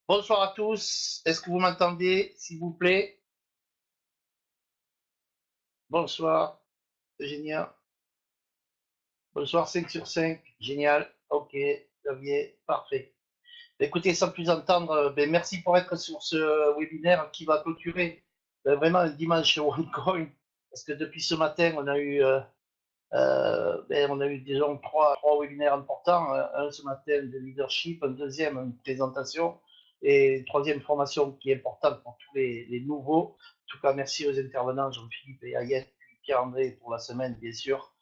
Bonsoir à tous. Est-ce que vous m'entendez, s'il vous plaît? Bonsoir, Eugénia. Bonsoir, 5 sur 5. Génial. Ok, Xavier, parfait. Écoutez, sans plus entendre, merci pour être sur ce webinaire qui va clôturer vraiment un dimanche OneCoin. Parce que depuis ce matin, on a eu disons trois webinaires importants. Un ce matin de leadership, un deuxième, une présentation, et une troisième formation qui est importante pour tous les nouveaux. En tout cas, merci aux intervenants, Jean-Philippe et Ayette, puis Pierre-André pour la semaine, bien sûr.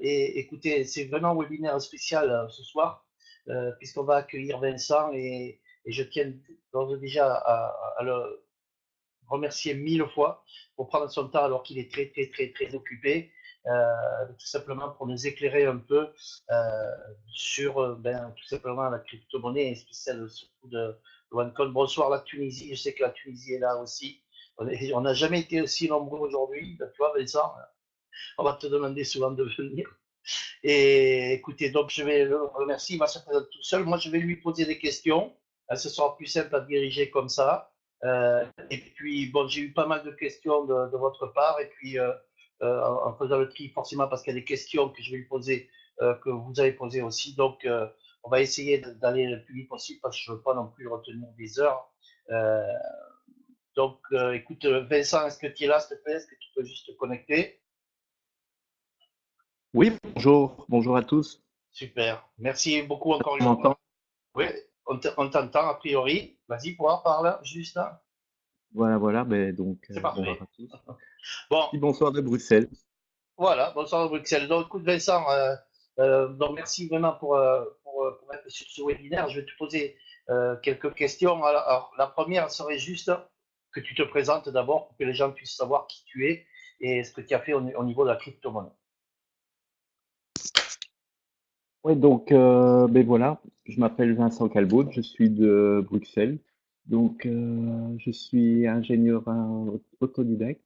Et écoutez, c'est vraiment un webinaire spécial ce soir, puisqu'on va accueillir Vincent et je tiens d'ores et déjà à le remercier mille fois pour prendre son temps alors qu'il est très, très, très, très occupé, tout simplement pour nous éclairer un peu sur tout simplement la crypto-monnaie, spéciale surtout de OneCoin. Bonsoir la Tunisie, je sais que la Tunisie est là aussi. On n'a jamais été aussi nombreux aujourd'hui, tu vois, Vincent, on va te demander souvent de venir. Et écoutez, donc je vais le remercier, il va se présenter tout seul. Moi, je vais lui poser des questions. Ce sera plus simple à diriger comme ça. Et puis, bon, j'ai eu pas mal de questions de votre part. Et puis, en faisant le tri, forcément, parce qu'il y a des questions que je vais lui poser, que vous avez posées aussi. Donc, on va essayer d'aller le plus vite possible parce que je ne veux pas non plus retenir des heures. Euh, Écoute, Vincent, est-ce que tu es là, s'il te plaît? Est-ce que tu peux juste te connecter? Oui, bonjour à tous. Super. Merci beaucoup encore une On fois. m'entend? Oui, on t'entend a priori. Vas-y, parle juste là. Voilà, ben donc C'est bonjour parfait. à tous. Bon, Petit bonsoir de Bruxelles. voilà, bonsoir de Bruxelles. Donc, écoute, Vincent, donc merci vraiment pour être sur ce webinaire. Je vais te poser quelques questions. Alors, la première serait juste que tu te présentes d'abord pour que les gens puissent savoir qui tu es et ce que tu as fait au niveau de la crypto-monnaie. Oui, donc ben voilà, je m'appelle Vincent Calbaud, je suis de Bruxelles. Donc je suis ingénieur autodidacte.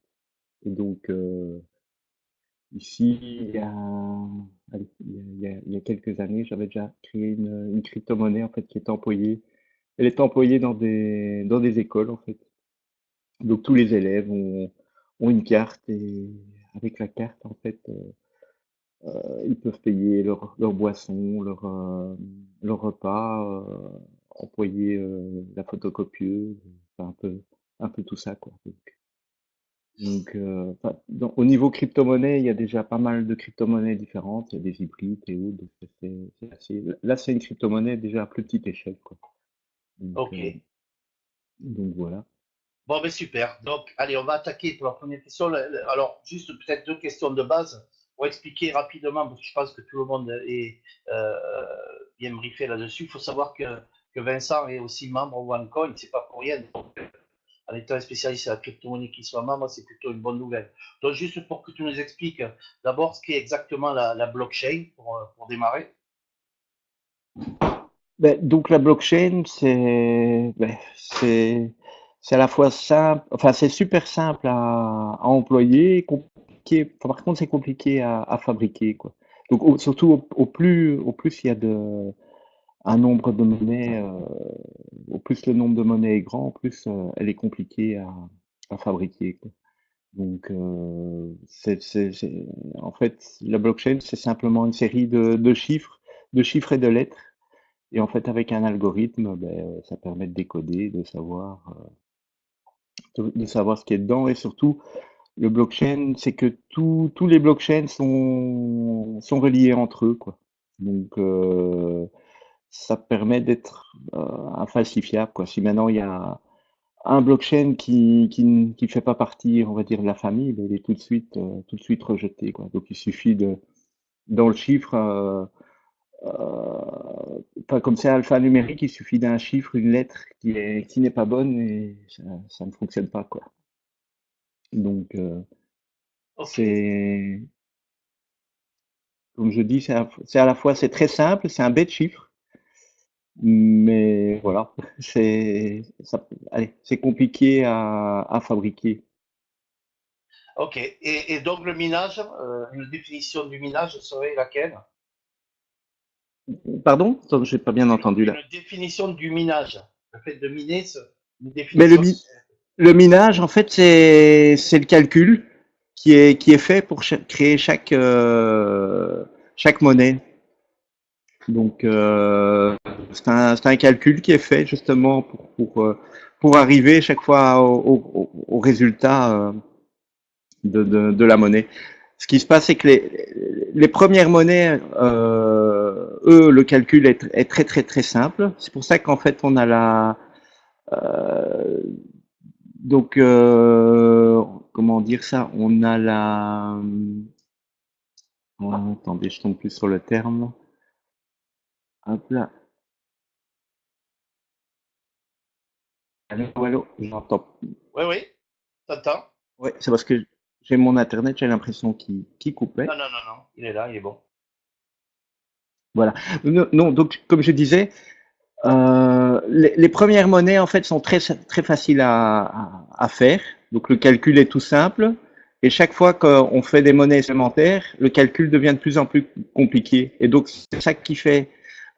Et donc ici, allez, il y a quelques années, j'avais déjà créé une crypto-monnaie en fait qui est employée. Elle est employée dans des écoles en fait. Donc tous les élèves ont une carte et avec la carte, en fait, ils peuvent payer leur boisson, leur repas, employer la photocopieuse, enfin, un peu tout ça, quoi. Enfin, au niveau crypto-monnaie, il y a déjà pas mal de crypto-monnaies différentes, il y a des hybrides et autres, donc là, c'est une crypto-monnaie déjà à plus petite échelle, quoi. Donc, Ok. euh, donc voilà. Bon, ben super. Donc, allez, on va attaquer pour la première question. Alors, juste peut-être deux questions de base pour expliquer rapidement, parce que je pense que tout le monde est bien briefé là-dessus. Il faut savoir que Vincent est aussi membre OneCoin, c'est pas pour rien. Donc, en étant un spécialiste de la crypto-monnaie qui soit membre, c'est plutôt une bonne nouvelle. Donc, juste pour que tu nous expliques d'abord ce qu'est exactement la blockchain pour démarrer. Donc la blockchain, c'est à la fois simple, enfin c'est super simple à employer, compliqué. Enfin, par contre, c'est compliqué à fabriquer, quoi. Donc surtout au plus il y a un nombre de monnaies, au plus le nombre de monnaies est grand, au plus elle est compliquée à fabriquer, quoi. Donc en fait la blockchain, c'est simplement une série de chiffres et de lettres et en fait, avec un algorithme, ça permet de décoder, de savoir ce qui est dedans. Et surtout, le blockchain, c'est que tous les blockchains sont reliés entre eux, quoi. Donc, ça permet d'être infalsifiable, quoi. Si maintenant il y a un blockchain qui fait pas partie, on va dire, de la famille, ben, il est tout de suite rejeté, quoi. Donc, il suffit dans le chiffre, enfin, comme c'est alphanumérique, il suffit d'un chiffre, une lettre qui n'est pas bonne et ça ne fonctionne pas, quoi. Donc, Ok. c'est, comme je dis, c'est à la fois, c'est très simple, c'est un bête chiffre, mais voilà, allez, c'est compliqué à fabriquer. Ok. Et donc, le minage, une définition du minage serait laquelle? Pardon? J'ai pas bien entendu là. Une définition du minage. Le fait de miner, une Mais définition. le minage, en fait, c'est le calcul qui est fait pour créer chaque monnaie. Donc, c'est un calcul qui est fait justement pour arriver chaque fois au résultat de la monnaie. Ce qui se passe, c'est que les premières monnaies, eux, le calcul est très très très simple. C'est pour ça qu'en fait, on a euh, donc comment dire ça? On a attendez, je tombe plus sur le terme. Hop là. Allô, allô, j'entends. Oui, oui, t'entends? Ouais, c'est parce que j'ai mon internet, j'ai l'impression qu'il coupait. Non, non, non, non, il est là, il est bon. Voilà. Non, non, donc comme je disais, les premières monnaies en fait sont très faciles à faire. Donc le calcul est tout simple. Et chaque fois qu'on fait des monnaies supplémentaires, le calcul devient de plus en plus compliqué. Et donc c'est ça qui fait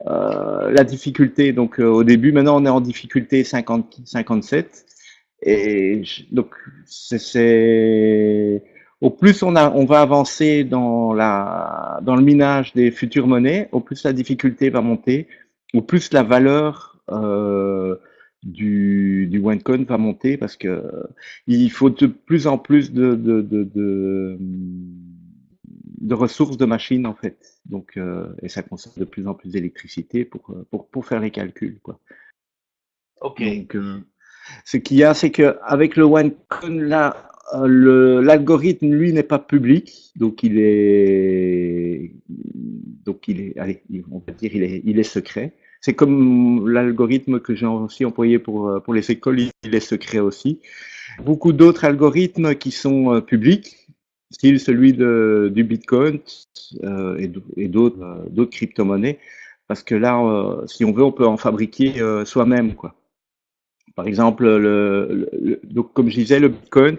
la difficulté. Donc au début, maintenant on est en difficulté 57. Donc au plus on va avancer dans le minage des futures monnaies, au plus la difficulté va monter, au plus la valeur du OneCoin va monter parce que il faut de plus en plus de ressources de machines en fait. Donc et ça consomme de plus en plus d'électricité pour faire les calculs quoi. Ok. Donc ce qu'il y a, c'est que avec le OneCoin là, l'algorithme lui n'est pas public, allez, on va dire, il est secret. C'est comme l'algorithme que j'ai aussi employé pour les écoles, il est secret aussi. Beaucoup d'autres algorithmes qui sont publics, style celui du Bitcoin et d'autres crypto-monnaies, parce que là, si on veut, on peut en fabriquer soi-même, quoi. Par exemple, donc comme je disais, le Bitcoin,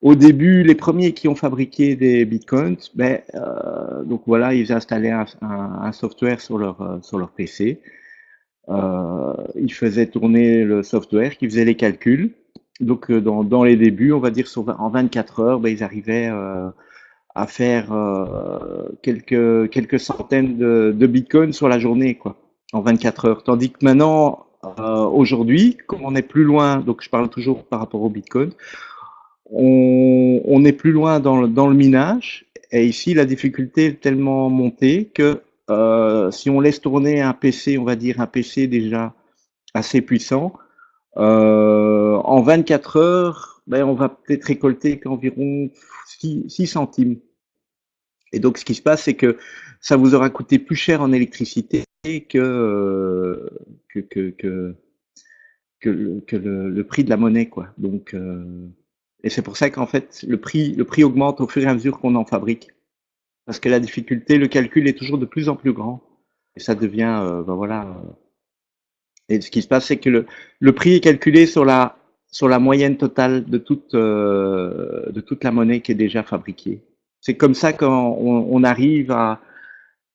au début, les premiers qui ont fabriqué des Bitcoins, donc voilà, ils installaient un software sur leur PC. Ils faisaient tourner le software qui faisait les calculs. Donc dans les débuts, on va dire en 24 heures, ils arrivaient à faire quelques centaines de bitcoins sur la journée, quoi, en 24 heures. Tandis que maintenant, aujourd'hui, comme on est plus loin, donc je parle toujours par rapport au bitcoin, on est plus loin dans le minage. Et ici, la difficulté est tellement montée que si on laisse tourner un PC, on va dire un PC déjà assez puissant, en 24 heures, on va peut-être récolter qu'environ 6 centimes. Et donc, ce qui se passe, c'est que ça vous aura coûté plus cher en électricité que, que, que, le prix de la monnaie, quoi. Donc, et c'est pour ça qu'en fait, le prix augmente au fur et à mesure qu'on en fabrique. Parce que la difficulté, le calcul est toujours de plus en plus grand. Et ça devient, voilà. Et ce qui se passe, c'est que le prix est calculé sur la moyenne totale de toute la monnaie qui est déjà fabriquée. C'est comme ça qu'on arrive à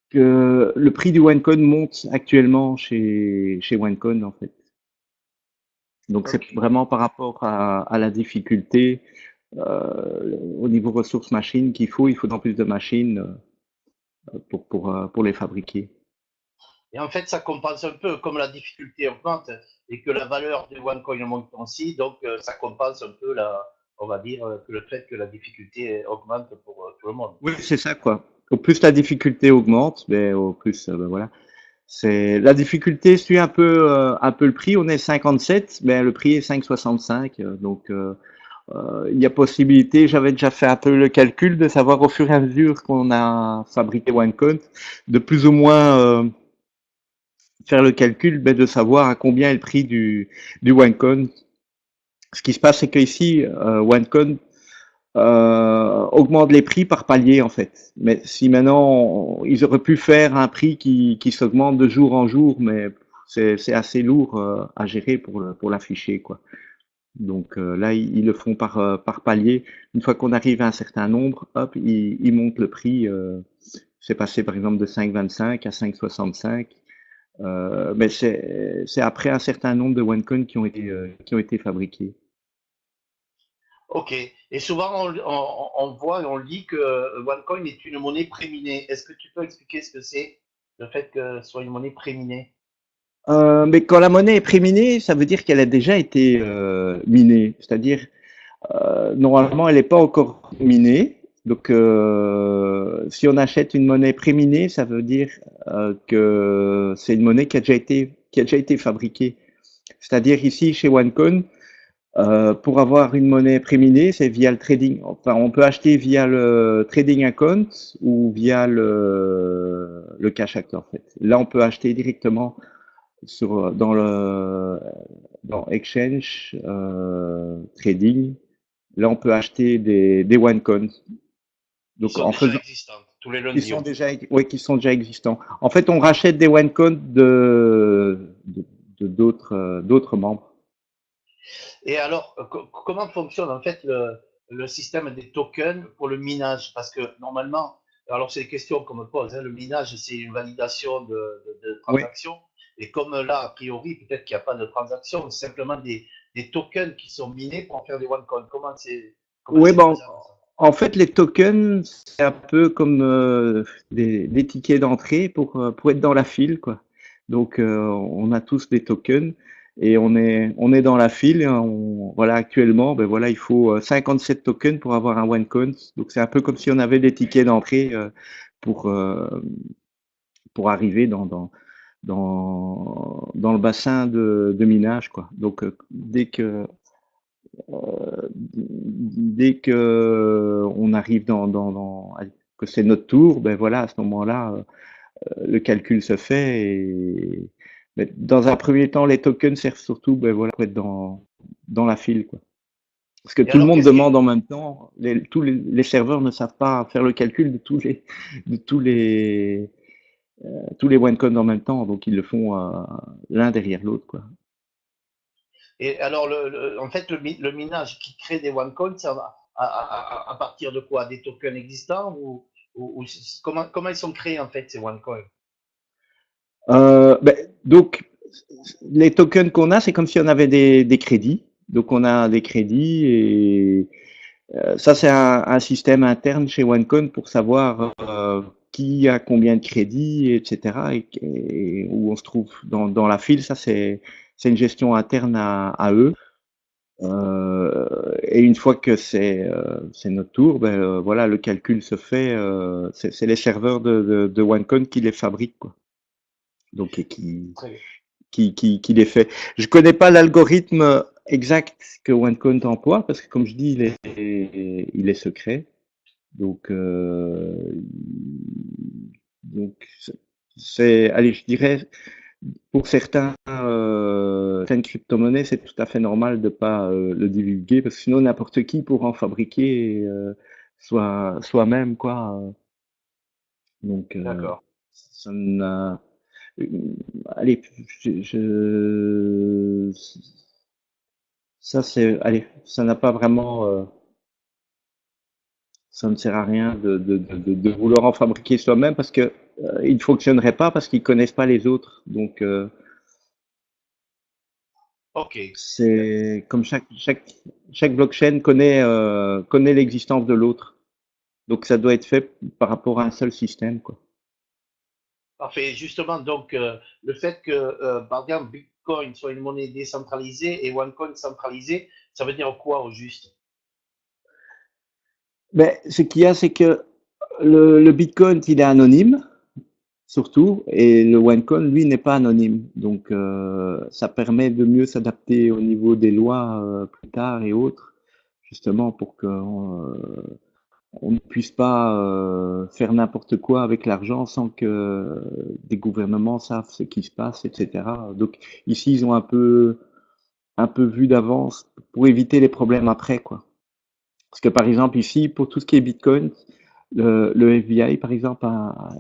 que le prix du OneCoin monte actuellement chez OneCoin en fait. Donc c'est Ok. vraiment par rapport à la difficulté au niveau ressources machines il faut en plus de machines pour les fabriquer. Et en fait, ça compense un peu, comme la difficulté augmente et que la valeur du OneCoin monte aussi, donc ça compense un peu on va dire, que le fait que la difficulté augmente pour tout le monde. Oui, c'est ça quoi. Au plus la difficulté augmente, au plus voilà. C'est la difficulté suit un peu le prix. On est 57, mais le prix est 5,65. Donc il y a possibilité. J'avais déjà fait un peu le calcul de savoir au fur et à mesure qu'on a fabriqué OneCoin, de plus ou moins faire le calcul, de savoir à combien est le prix du OneCoin. Ce qui se passe, c'est qu'ici, OneCoin augmente les prix par palier en fait. Mais si maintenant ils auraient pu faire un prix qui s'augmente de jour en jour, mais c'est assez lourd à gérer pour l'afficher quoi. Donc là ils le font par palier. Une fois qu'on arrive à un certain nombre, hop, ils montent le prix. C'est passé par exemple de 5,25 à 5,65 Mais c'est après un certain nombre de OneCoin qui ont été fabriqués. Ok. Et souvent, on voit et on lit que OneCoin est une monnaie préminée. Est-ce que tu peux expliquer ce que c'est, le fait que ce soit une monnaie préminée? Mais quand la monnaie est préminée, ça veut dire qu'elle a déjà été minée. C'est-à-dire, normalement, elle n'est pas encore minée. Donc, si on achète une monnaie préminée, ça veut dire que c'est une monnaie qui a déjà été fabriquée. C'est-à-dire ici, chez OneCoin, pour avoir une monnaie préminée, c'est via le trading. Enfin, on peut acheter via le trading account ou via le cash account, en fait. Là, on peut acheter directement dans Exchange Trading. Là, on peut acheter des OneCoin. Qui Donc, sont déjà existantes, tous les lundis. qui sont déjà existants. En fait, on rachète des OneCoin d'autres membres. Et alors, comment fonctionne en fait le système des tokens pour le minage? Parce que normalement, alors c'est des questions qu'on me pose, hein, le minage, c'est une validation de Oui. transactions. Et comme là, a priori, peut-être qu'il n'y a pas de transaction, c'est simplement des tokens qui sont minés pour en faire des OneCoin. Comment Oui, c'est bon, faisable ça? en fait, les tokens, c'est un peu comme des tickets d'entrée pour être dans la file, quoi. Donc, on a tous des tokens et on est dans la file. Et voilà, actuellement, ben voilà, il faut 57 tokens pour avoir un OneCoin. Donc, c'est un peu comme si on avait des tickets d'entrée pour, euh, pour arriver dans le bassin de minage, quoi. Donc, dès que on arrive que c'est notre tour, ben voilà, à ce moment-là, le calcul se fait. Mais dans un premier temps, les tokens servent surtout, ben voilà, pour être dans la file, quoi. Parce que Et tout le alors, monde qu'est-ce demande qui, en même temps. Tous les serveurs ne savent pas faire le calcul de tous les OneCoin en même temps, donc ils le font l'un derrière l'autre, quoi. et alors, en fait, le minage qui crée des OneCoin, ça va à partir de quoi? Des tokens existants comment ils sont créés en fait ces OneCoin? Ben, donc, les tokens qu'on a, c'est comme si on avait des crédits. Donc, on a des crédits et ça, c'est un système interne chez OneCoin pour savoir qui a combien de crédits, etc. Et où on se trouve dans la file. Ça, c'est une gestion interne à eux. Et une fois que c'est notre tour, ben, voilà, le calcul se fait. C'est les serveurs de OneCoin qui les fabriquent, quoi. Donc, et Très bien. qui les fait. Je connais pas l'algorithme exact que OneCoin emploie parce que, comme je dis, il est secret. Donc, donc allez, je dirais, pour certaines crypto-monnaies, c'est tout à fait normal de pas le divulguer parce que sinon n'importe qui pourra en fabriquer soi-même, quoi. Donc, D'accord. ça n'a, allez, ça c'est, allez, ça n'a pas vraiment, ça ne sert à rien de vouloir en fabriquer soi-même parce que il ne fonctionnerait pas parce qu'ils connaissent pas les autres. Donc Ok. c'est comme chaque blockchain connaît l'existence de l'autre. Donc ça doit être fait par rapport à un seul système, quoi. Parfait. Justement, donc, le fait que, par exemple, Bitcoin soit une monnaie décentralisée et OneCoin centralisée, ça veut dire quoi au juste? Mais ce qu'il y a, c'est que le Bitcoin, il est anonyme, surtout, et le OneCoin, lui, n'est pas anonyme. Donc, ça permet de mieux s'adapter au niveau des lois plus tard et autres, justement pour que on ne puisse pas faire n'importe quoi avec l'argent sans que des gouvernements savent ce qui se passe, etc. Donc, ici, ils ont un peu vu d'avance pour éviter les problèmes après, quoi. Parce que par exemple ici, pour tout ce qui est Bitcoin, le FBI par exemple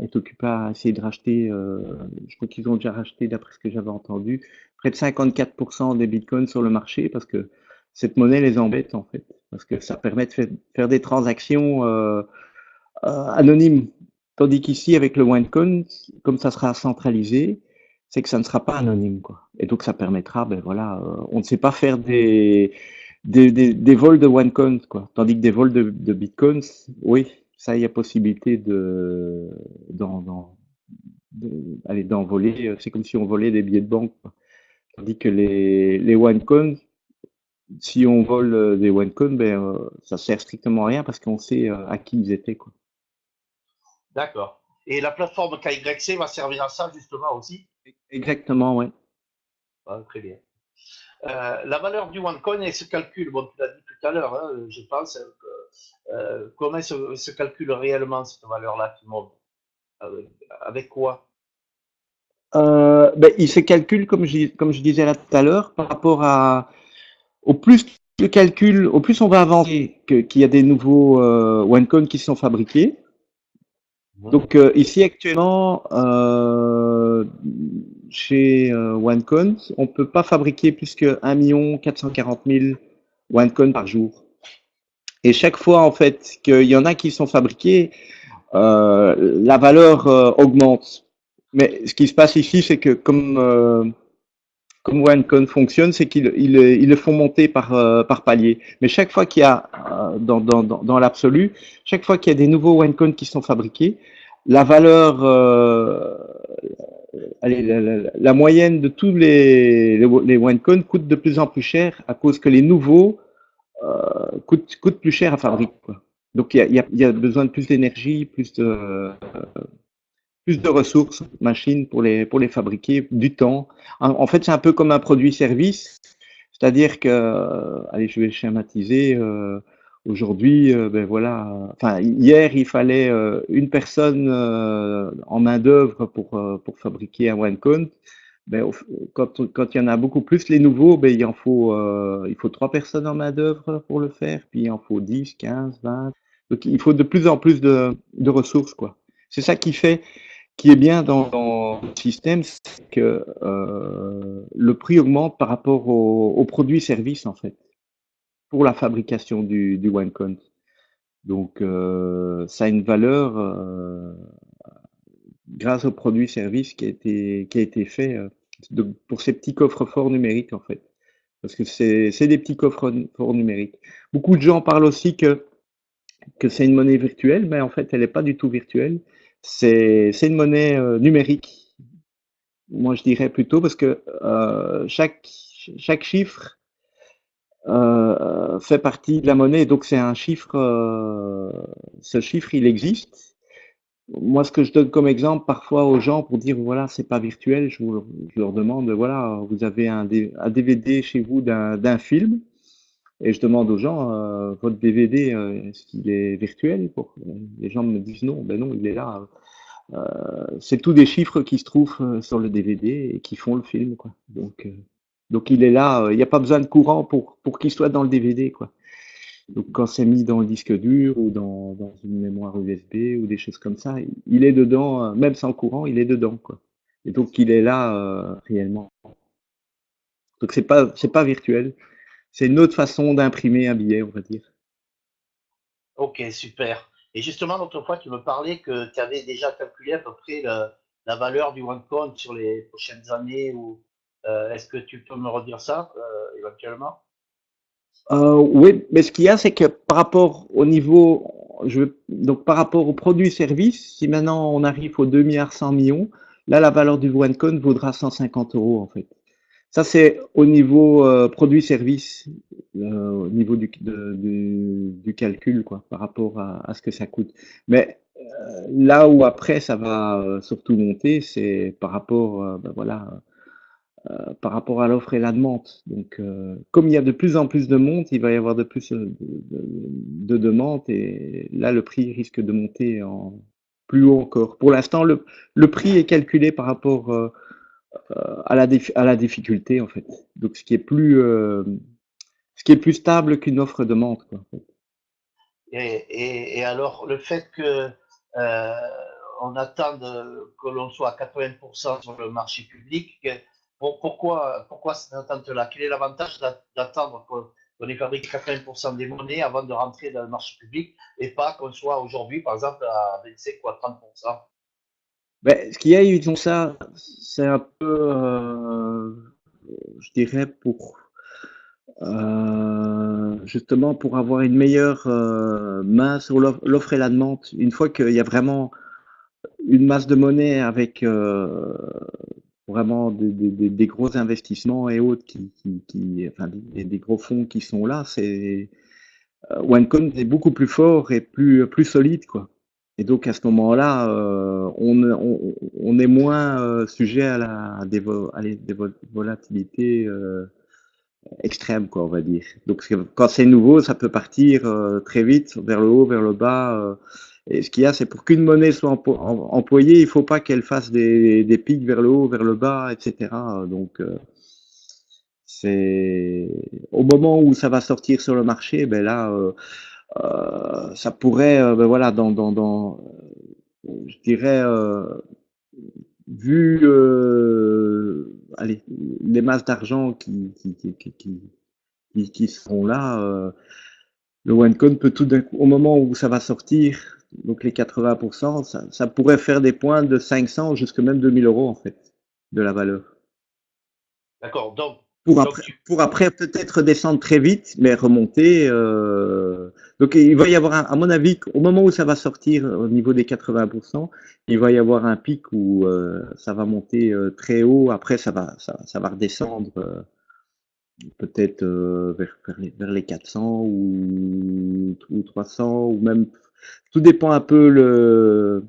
est occupé à essayer de racheter, je crois qu'ils ont déjà racheté d'après ce que j'avais entendu, près de 54% des Bitcoins sur le marché parce que cette monnaie les embête en fait, parce que ça permet de faire des transactions anonymes. Tandis qu'ici avec le OneCoin, comme ça sera centralisé, c'est que ça ne sera pas anonyme, quoi. Et donc ça permettra, ben voilà, on ne sait pas faire des vols de OneCoin, quoi. Tandis que des vols de Bitcoins, oui, ça, il y a possibilité d'en voler. C'est comme si on volait des billets de banque, quoi. Tandis que les OneCoin, si on vole des OneCoin, ben, ça sert strictement à rien parce qu'on sait à qui ils étaient, quoi. D'accord. Et la plateforme KYC va servir à ça justement aussi. Exactement, ouais. Ah, très bien. La valeur du OneCoin, elle se calcule, bon, tu l'as dit tout à l'heure, hein, je pense, comment se calcule réellement cette valeur-là qui monte? Avec, avec quoi? Ben, il se calcule, comme je disais là tout à l'heure, par rapport au plus le calcul, au plus on va avancer qu'il y a des nouveaux OneCoin qui sont fabriqués. Mhm. Donc ici actuellement, chez OneCoin, on peut pas fabriquer plus que 1 440 000 OneCoin par jour. Et chaque fois en fait qu'il y en a qui sont fabriqués, la valeur augmente. Mais ce qui se passe ici, c'est que comme OneCon fonctionne, c'est qu'ils le font monter par palier. Mais chaque fois qu'il y a, dans l'absolu, chaque fois qu'il y a des nouveaux OneCon qui sont fabriqués, la valeur, allez, la moyenne de tous les OneCon coûte de plus en plus cher à cause que les nouveaux coûtent plus cher à fabriquer, quoi. Donc il y a besoin de plus d'énergie, plus de ressources machines pour les fabriquer, du temps. En fait, c'est un peu comme un produit-service, c'est-à-dire que, allez, je vais schématiser. Aujourd'hui, ben voilà, enfin hier, il fallait une personne en main d'œuvre pour fabriquer un OneCount. Ben, quand il y en a beaucoup plus, les nouveaux, ben il faut 3 personnes en main d'œuvre pour le faire, puis il en faut 10, 15, 20. Donc il faut de plus en plus de ressources, quoi. C'est ça qui est bien dans le système, c'est que le prix augmente par rapport aux produits-services, en fait, pour la fabrication du OneCount. Donc, ça a une valeur grâce aux produits-services qui a été fait pour ces petits coffres-forts numériques, en fait. Parce que c'est des petits coffres-forts numériques. Beaucoup de gens parlent aussi que c'est une monnaie virtuelle, mais en fait, elle n'est pas du tout virtuelle. C'est une monnaie numérique. Moi, je dirais plutôt parce que chaque chiffre fait partie de la monnaie, donc c'est un chiffre. Ce chiffre, il existe. Moi, ce que je donne comme exemple parfois aux gens pour dire voilà, c'est pas virtuel, je leur demande voilà, vous avez un DVD chez vous d'un film, et je demande aux gens votre DVD, est-ce qu'il est virtuel Les gens me disent non, ben non, il est là. C'est tous des chiffres qui se trouvent sur le DVD et qui font le film, quoi. Donc il est là, il n'y a pas besoin de courant pour qu'il soit dans le DVD, quoi. Donc quand c'est mis dans le disque dur ou dans une mémoire USB ou des choses comme ça, il est dedans, même sans courant, il est dedans, quoi. Et donc il est là réellement. Donc c'est pas virtuel, c'est une autre façon d'imprimer un billet, on va dire. Ok, super. Et justement, l'autre fois, tu me parlais que tu avais déjà calculé à peu près la valeur du OneCoin sur les prochaines années ou est-ce que tu peux me redire ça éventuellement? Oui, mais ce qu'il y a, c'est que par rapport au niveau, donc par rapport aux produits-services, si maintenant on arrive aux 2 milliards 100 millions, là la valeur du OneCoin vaudra 150 euros en fait. Ça c'est au niveau produit-service, au niveau du calcul quoi, par rapport à ce que ça coûte. Mais là où après ça va surtout monter, c'est par rapport, ben voilà, par rapport à l'offre et la demande. Donc, comme il y a de plus en plus de monde, il va y avoir de plus de demandes et là, le prix risque de monter en plus haut encore. Pour l'instant, le prix est calculé par rapport à la difficulté, en fait. Donc, ce qui est plus stable qu'une offre-demande, quoi. Et alors, le fait que euh, on attende que l'on soit à 80% sur le marché public, pourquoi cette attente-là? Quel est l'avantage d'attendre qu'on ait fabriqué 80% des monnaies avant de rentrer dans le marché public et pas qu'on soit aujourd'hui, par exemple, à 25 ou à 30%? Ben, ce qu'il y a, ils ont ça, c'est un peu, je dirais, pour justement pour avoir une meilleure main sur l'offre et la demande. Une fois qu'il y a vraiment une masse de monnaie avec vraiment des gros investissements et autres enfin, des gros fonds qui sont là, c'est OneCoin est beaucoup plus fort et plus solide, quoi. Et donc à ce moment-là, on est moins sujet à des volatilités extrêmes, quoi, on va dire. Donc quand c'est nouveau, ça peut partir très vite vers le haut, vers le bas. Et ce qu'il y a, c'est pour qu'une monnaie soit employée, il faut pas qu'elle fasse des pics vers le haut, vers le bas, etc. Donc c'est au moment où ça va sortir sur le marché, ben là, ça pourrait, ben voilà, je dirais, vu allez, les masses d'argent qui seront là, le OneCoin peut tout d'un coup, au moment où ça va sortir, donc les 80%, ça pourrait faire des points de 500 jusqu'à même 2000 € en fait, de la valeur. D'accord. Donc Pour après peut-être descendre très vite, mais remonter. Donc il va y avoir, à mon avis, au moment où ça va sortir au niveau des 80%, il va y avoir un pic où ça va monter très haut. Après, ça va redescendre peut-être vers les 400 ou 300 ou même. Tout dépend un peu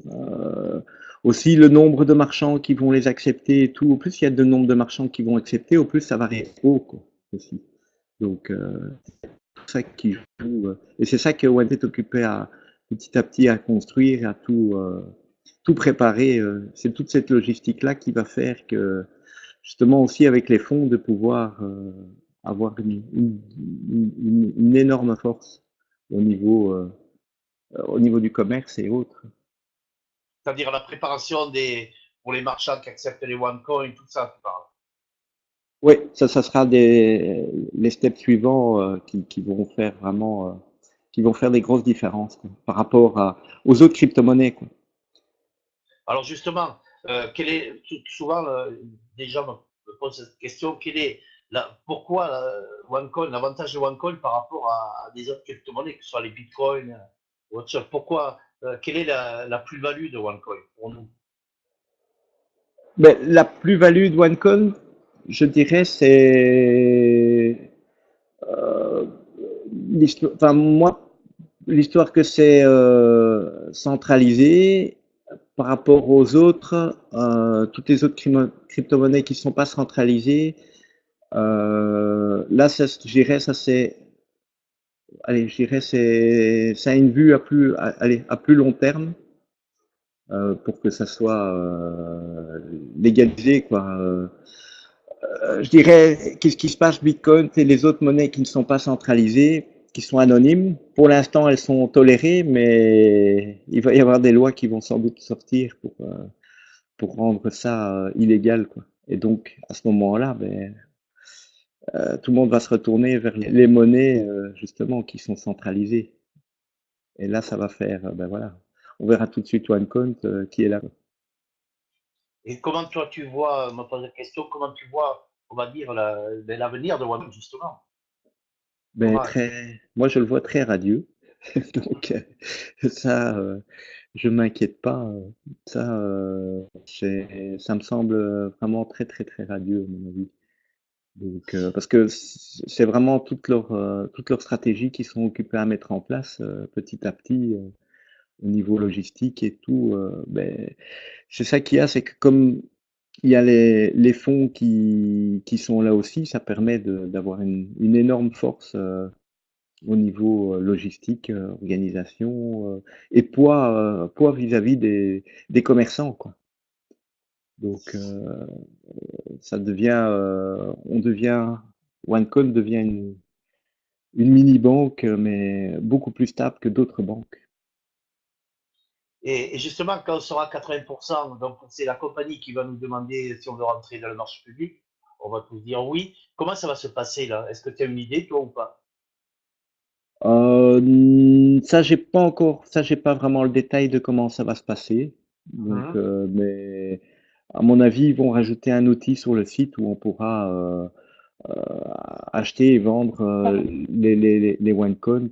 euh, aussi le nombre de marchands qui vont les accepter et tout. Au plus il y a de nombre de marchands qui vont accepter, au plus ça va aller haut, quoi, aussi. Donc c'est ça qui joue. Et c'est ça que One est occupé petit à petit à construire, à tout préparer. C'est toute cette logistique-là qui va faire que justement aussi avec les fonds de pouvoir avoir une énorme force au niveau du commerce et autres. c'est-à-dire la préparation pour les marchands qui acceptent les OneCoin, tout ça, tu parles. Oui, ça sera les steps suivants qui vont faire vraiment, qui vont faire des grosses différences, quoi, par rapport aux autres crypto-monnaies, quoi. Alors justement, souvent des gens me posent cette question, pourquoi OneCoin, l'avantage de OneCoin par rapport à des autres crypto-monnaies, que ce soit les bitcoins ou autre chose, quelle est la plus-value de OneCoin pour nous? Mais la plus-value de OneCoin, je dirais, c'est l'histoire. Enfin, moi, l'histoire que c'est centralisé par rapport aux autres, toutes les autres crypto-monnaies qui ne sont pas centralisées. Là, je dirais, ça c'est, allez, je dirais, ça a une vue allez, à plus long terme pour que ça soit légalisé, quoi. Je dirais, qu'est-ce qui se passe, Bitcoin et les autres monnaies qui ne sont pas centralisées, qui sont anonymes. Pour l'instant, elles sont tolérées, mais il va y avoir des lois qui vont sans doute sortir pour rendre ça illégal, quoi. Et donc, à ce moment-là, ben, tout le monde va se retourner vers les monnaies, justement, qui sont centralisées. Et là, ça va faire, ben voilà, on verra tout de suite OneCoin qui est là. Et comment toi tu vois, me pose la question, comment tu vois, on va dire, l'avenir de OneCoin justement? Ben Comment, très, moi je le vois très radieux, donc ça, je m'inquiète pas. Ça, ça me semble vraiment très très très radieux à mon avis. Donc parce que c'est vraiment toute leur stratégie qu'ils sont occupés à mettre en place petit à petit au niveau logistique et tout. Ben c'est ça qu'il y a, c'est que comme il y a les fonds qui sont là aussi, ça permet d'avoir une énorme force au niveau logistique, organisation et poids vis-à-vis des commerçants, quoi. Donc ça devient, OneCoin devient une mini-banque, mais beaucoup plus stable que d'autres banques. et justement, quand on sera à 80%, donc c'est la compagnie qui va nous demander si on veut rentrer dans le marché public, on va tous dire oui. Comment ça va se passer là? Est-ce que tu as une idée, toi ou pas? Ça, j'ai pas vraiment le détail de comment ça va se passer. Donc, Mhm. mais à mon avis, ils vont rajouter un outil sur le site où on pourra acheter et vendre les OneCount.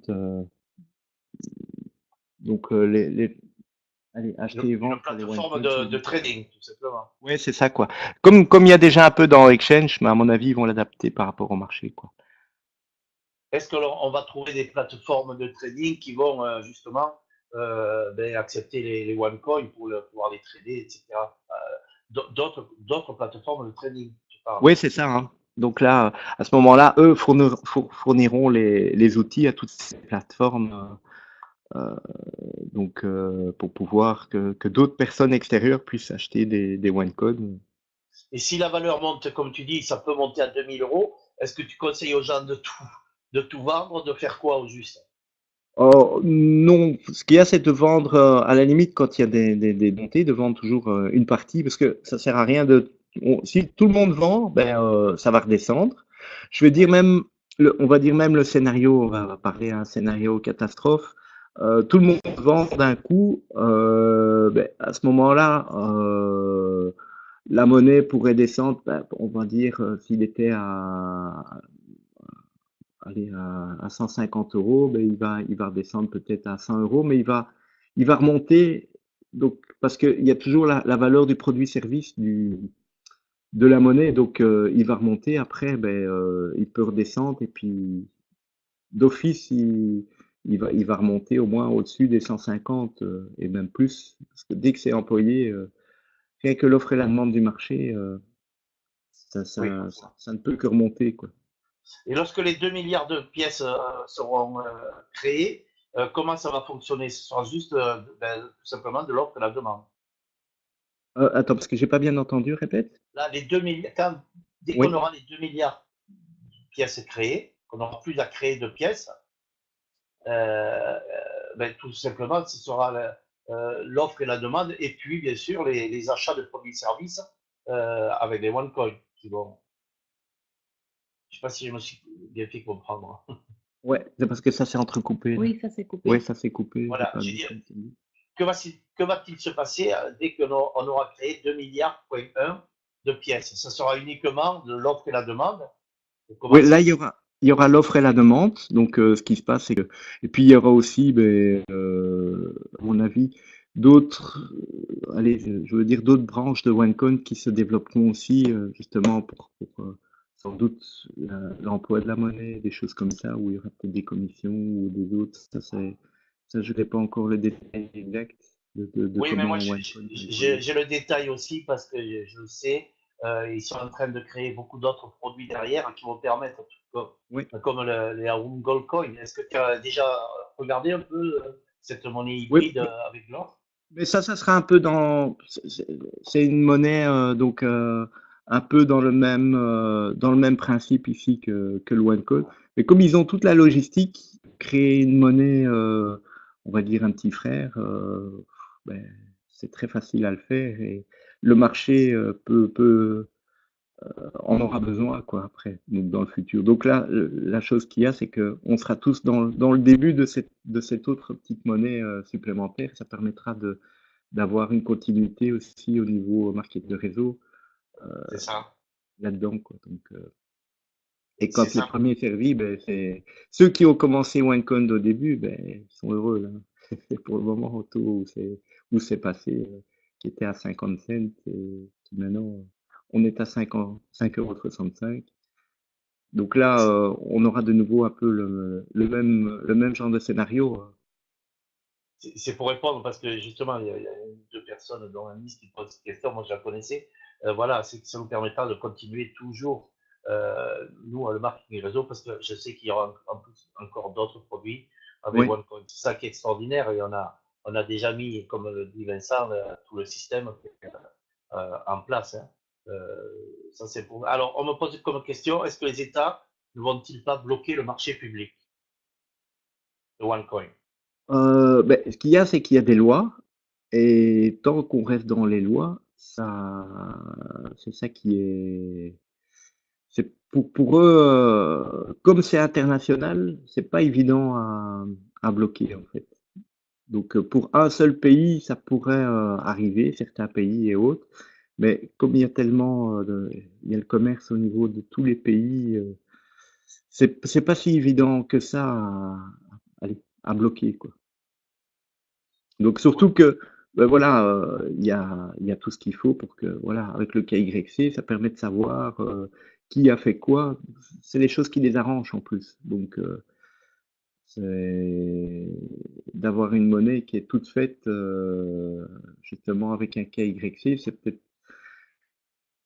Donc, allez, acheter et Une vendre les plateforme OneCoin sur les de différents. trading, tout simplement. Ouais, c'est ça, quoi. Comme il y a déjà un peu dans Exchange, mais à mon avis, ils vont l'adapter par rapport au marché, quoi. Est-ce qu'on va trouver des plateformes de trading qui vont justement ben, accepter les OneCoin pour pouvoir les trader, etc. D'autres plateformes de trading, je parle. Oui, c'est ça, hein. Donc là, à ce moment-là, eux fourniront les outils à toutes ces plateformes, pour pouvoir que d'autres personnes extérieures puissent acheter des OneCoin. Et si la valeur monte, comme tu dis, ça peut monter à 2000 euros, est-ce que tu conseilles aux gens de tout vendre, de faire quoi au juste? Oh, non, ce qu'il y a, c'est de vendre, à la limite, quand il y a des montées, de vendre toujours une partie, parce que ça sert à rien si tout le monde vend, ben, ça va redescendre. Je veux dire Oui, même, on va dire même le scénario, on va parler un scénario catastrophe. Tout le monde vend d'un coup, ben, à ce moment-là, la monnaie pourrait descendre, ben, on va dire, s'il était aller à 150 euros, ben il va redescendre peut-être à 100 euros, mais il va remonter. Donc, parce qu'il y a toujours la valeur du produit-service de la monnaie, donc il va remonter. Après, ben, il peut redescendre et puis d'office, il va remonter au moins au-dessus des 150 et même plus. Parce que dès que c'est employé, rien que l'offre et la demande du marché, oui, forcément. ça ne peut que remonter, quoi. Et lorsque les 2 milliards de pièces seront créées, comment ça va fonctionner? Ce sera juste ben, tout simplement de l'offre et la demande. Attends, parce que j'ai pas bien entendu, répète. Là, les 2 milliards, dès qu'on Oui. aura les 2 milliards de pièces créées, qu'on n'aura plus à créer de pièces, ben, tout simplement, ce sera l'offre et la demande, et puis bien sûr les achats de produits et services avec les OneCoin qui vont. Je ne sais pas si je me suis bien fait comprendre. Ouais, c'est parce que ça s'est entrecoupé là. Oui, ça s'est Ouais, coupé. ça s'est coupé, j'ai Voilà, pas je vu dis, comme tu dis. que va-t-il se passer dès qu'on aura créé 2 milliards point 1 de pièces? Ce sera uniquement de l'offre et la demande. Oui, Comment là ça se. il y aura l'offre et la demande. Donc ce qui se passe, c'est que et puis il y aura aussi, ben, à mon avis, d'autres, allez, je veux dire d'autres branches de OneCoin qui se développeront aussi, justement pour sans doute l'emploi de la monnaie, des choses comme ça, où il y aura peut-être des commissions ou des autres. Ça, je n'ai pas encore le détail exact de Oui, mais moi, comment OneCoin va évoluer. j'ai le détail aussi parce que je le sais. Ils sont en train de créer beaucoup d'autres produits derrière qui vont permettre, Oui. comme les Arum Gold Coin. Est-ce que tu as déjà regardé un peu cette monnaie Oui, hybride avec l'or? mais ça sera un peu c'est une monnaie donc un peu dans le même principe ici que le OneCode. Mais comme ils ont toute la logistique, créer une monnaie, on va dire un petit frère, ben, c'est très facile à le faire et le marché peut on aura besoin quoi après donc dans le futur. Donc là, la chose qu'il y a, c'est que on sera tous dans le début de cette autre petite monnaie supplémentaire. Ça permettra de d'avoir une continuité aussi au niveau market de réseau C'est ça. là-dedans quoi. Donc et C'est quand les ça. premiers servis, ben c'est ceux qui ont commencé OneCoin au début, ben ils sont heureux là. C'est pour le moment au taux où c'est passé, qui était à 50 cents et qui maintenant on est à 5,65 €. Donc là, on aura de nouveau un peu le même genre de scénario. C'est pour répondre parce que justement, il y a deux personnes dans la liste qui posent cette question. Moi, je la connaissais. Voilà, c'est que ça nous permettra de continuer toujours, nous, le marketing réseau, parce que je sais qu'il y aura en plus encore d'autres produits avec Oui, OneCoin. C'est ça qui est extraordinaire. Et on a déjà mis, comme le dit Vincent, tout le système en place. Hein. Ça, c'est pour. Alors, on me pose comme question, est-ce que les États ne vont-ils pas bloquer le marché public de OneCoin? ben, ce qu'il y a, c'est qu'il y a des lois, et tant qu'on reste dans les lois, ça, c'est ça qui est. C'est pour eux, comme c'est international, c'est pas évident à bloquer en fait. Donc pour un seul pays, ça pourrait arriver, certains pays et autres, mais comme il y a tellement il y a le commerce au niveau de tous les pays, c'est pas si évident que ça allez, à bloquer, quoi. Donc surtout que ben voilà, il y a tout ce qu'il faut pour que voilà, avec le KYC, ça permet de savoir qui a fait quoi. C'est les choses qui les arrangent en plus. Donc c'est d'avoir une monnaie qui est toute faite justement avec un KYC, c'est peut-être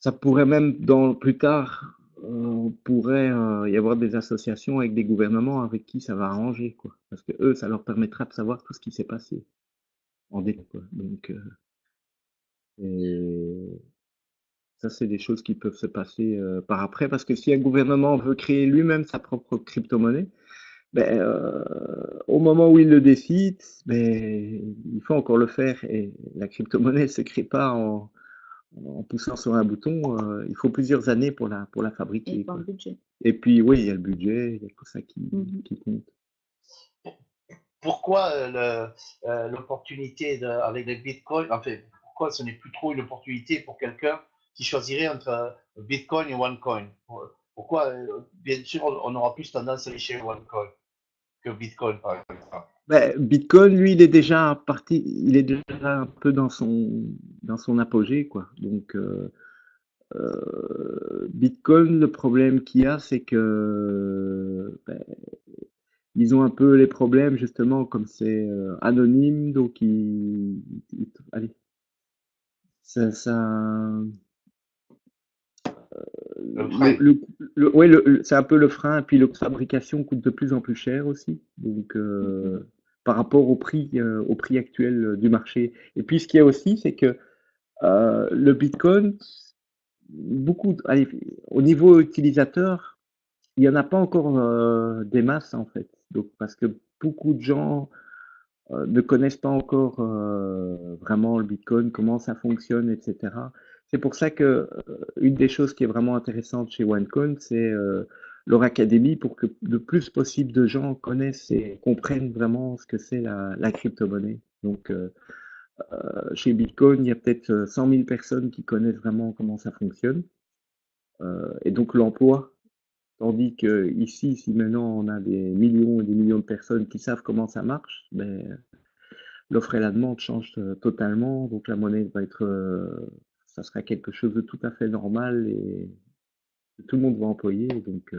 ça pourrait même dans plus tard pourrait y avoir des associations avec des gouvernements avec qui ça va arranger quoi, parce que eux ça leur permettra de savoir tout ce qui s'est passé en détail quoi. Donc et ça c'est des choses qui peuvent se passer par après parce que si un gouvernement veut créer lui-même sa propre crypto-monnaie, ben, au moment où il le décide, ben, il faut encore le faire et la crypto-monnaie ne se crée pas en poussant sur un bouton. Il faut plusieurs années pour la Et fabriquer, par quoi. budget. Et puis, oui, il y a le budget, il y a tout ça Mhm. qui compte. Pourquoi l'opportunité avec le Bitcoin, enfin, pourquoi ce n'est plus trop une opportunité pour quelqu'un qui choisirait entre Bitcoin et OneCoin? Pourquoi, bien sûr, on aura plus tendance à aller chez OneCoin que Bitcoin, par exemple. Ben, Bitcoin, lui, il est déjà parti, il est déjà un peu dans son apogée, quoi. Donc, Bitcoin, le problème qu'il y a, c'est que ben, ils ont un peu les problèmes, justement, comme c'est anonyme, donc allez, ça, Le frein. ouais, c'est un peu le frein, et puis la fabrication coûte de plus en plus cher aussi, donc par rapport au prix actuel du marché. Et puis ce qu'il y a aussi, c'est que le Bitcoin, allez, au niveau utilisateur, il n'y en a pas encore des masses en fait. Donc parce que beaucoup de gens ne connaissent pas encore vraiment le Bitcoin, comment ça fonctionne, etc. C'est pour ça que une des choses qui est vraiment intéressante chez OneCoin, c'est leur académie pour que le plus possible de gens connaissent et comprennent vraiment ce que c'est la crypto-monnaie. Donc chez Bitcoin, il y a peut-être 100 000 personnes qui connaissent vraiment comment ça fonctionne. Et donc l'emploi, tandis que ici, si maintenant on a des millions et des millions de personnes qui savent comment ça marche, ben, l'offre et la demande changent totalement, donc la monnaie va être, ça sera quelque chose de tout à fait normal et que tout le monde va employer, donc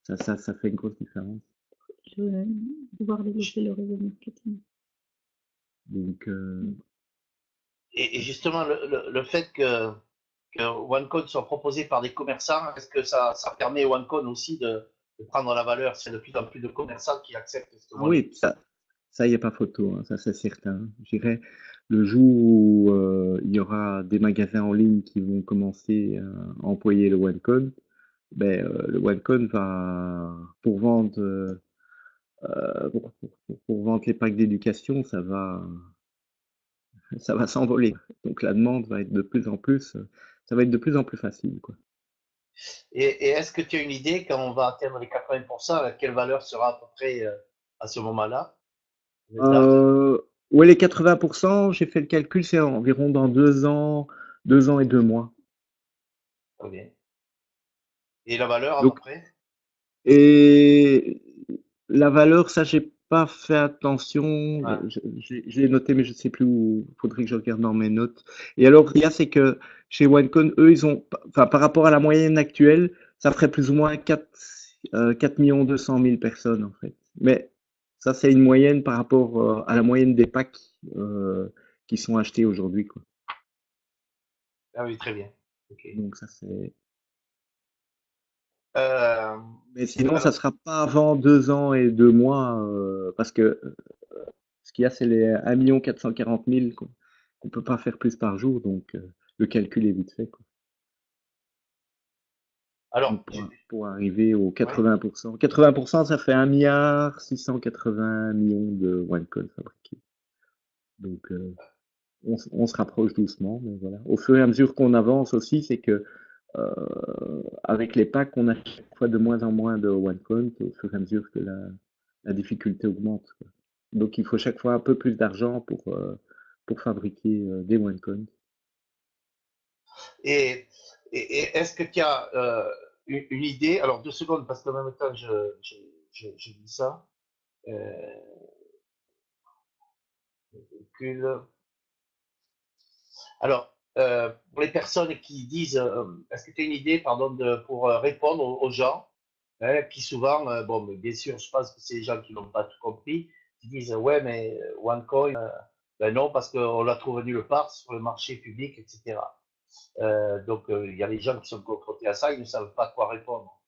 ça fait une grosse différence. Je vais devoir développer le réseau marketing. Donc, Et justement, le fait que OneCoin soit proposé par des commerçants, est-ce que ça permet OneCoin aussi de prendre la valeur? C'est de plus en plus de commerçants qui acceptent cette ah monnaie. oui, ça y a pas photo, hein, ça c'est certain. Je dirais, le jour où il y aura des magasins en ligne qui vont commencer à employer le OneCoin, ben, le OneCoin va, pour vendre, pour vendre les packs d'éducation, ça va s'envoler. Donc la demande va être de plus en plus, ça va être de plus en plus facile, quoi. Et est-ce que tu as une idée quand on va atteindre les 80%, quelle valeur sera à peu près à ce moment-là? Une date? Euh, ouais, les 80%, j'ai fait le calcul, c'est environ dans 2 ans et 2 mois. Très bien. Et la valeur à peu Donc, près? et la valeur, ça, j'ai pas fait attention. Ouais. Je l'ai noté, mais je sais plus où. Faudrait que je regarde dans mes notes. Et alors, il y a, c'est que chez OneCon, eux, ils ont, enfin, par rapport à la moyenne actuelle, ça ferait plus ou moins 4 200 000 personnes, en fait. Mais ça, c'est une moyenne par rapport à la moyenne des packs qui sont achetés aujourd'hui, quoi. Ah oui, très bien. Ok. Donc, ça, c'est. Euh, Mais sinon, ça alors, sera pas avant 2 ans et 2 mois, parce que ce qu'il y a, c'est les 1 440 000 qu'on peut pas faire plus par jour, donc le calcul est vite fait, quoi. Donc alors, pour arriver aux ouais. 80%, 80%, ça fait 1 680 millions de OneCoin fabriqués. Donc on se rapproche doucement, mais voilà. Au fur et à mesure qu'on avance aussi, c'est que avec les packs, on a chaque fois de moins en moins de OneCoin, au fur et à mesure que la difficulté augmente, quoi. Donc il faut chaque fois un peu plus d'argent pour fabriquer des OneCoin. Et, et est-ce que tu as une idée? Alors, 2 secondes, parce qu'en même temps, je dis ça. Euh, Calcul. Alors, pour les personnes qui disent, est-ce que tu as une idée, pardon, pour répondre aux gens hein, qui souvent, bon, mais bien sûr, je pense que c'est les gens qui n'ont pas tout compris, qui disent, ouais, mais OneCoin, ben non, parce qu'on la trouve nulle part sur le marché public, etc. Donc, il y a les gens qui sont confrontés à ça, ils ne savent pas quoi répondre.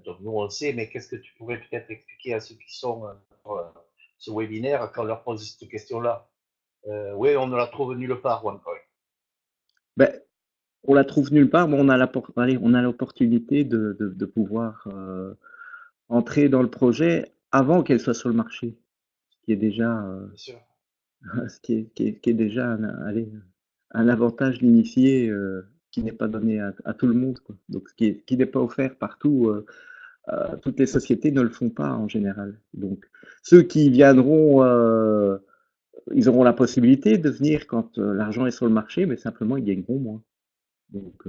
Donc, nous, on le sait, mais qu'est-ce que tu pourrais peut-être expliquer à ceux qui sont sur ce webinaire quand on leur pose cette question-là? Oui, on ne la trouve nulle part, OneCoin. Ben, on la trouve nulle part, mais on a l'opportunité de pouvoir entrer dans le projet avant qu'elle soit sur le marché, ce qui est déjà, Bien sûr. ce qui est déjà allez, un avantage d'initié qui n'est pas donné à tout le monde, quoi. Donc, qui n'est pas offert partout. Toutes les sociétés ne le font pas en général. Donc, ceux qui viendront, ils auront la possibilité de venir quand l'argent est sur le marché, mais simplement ils gagneront moins. Donc,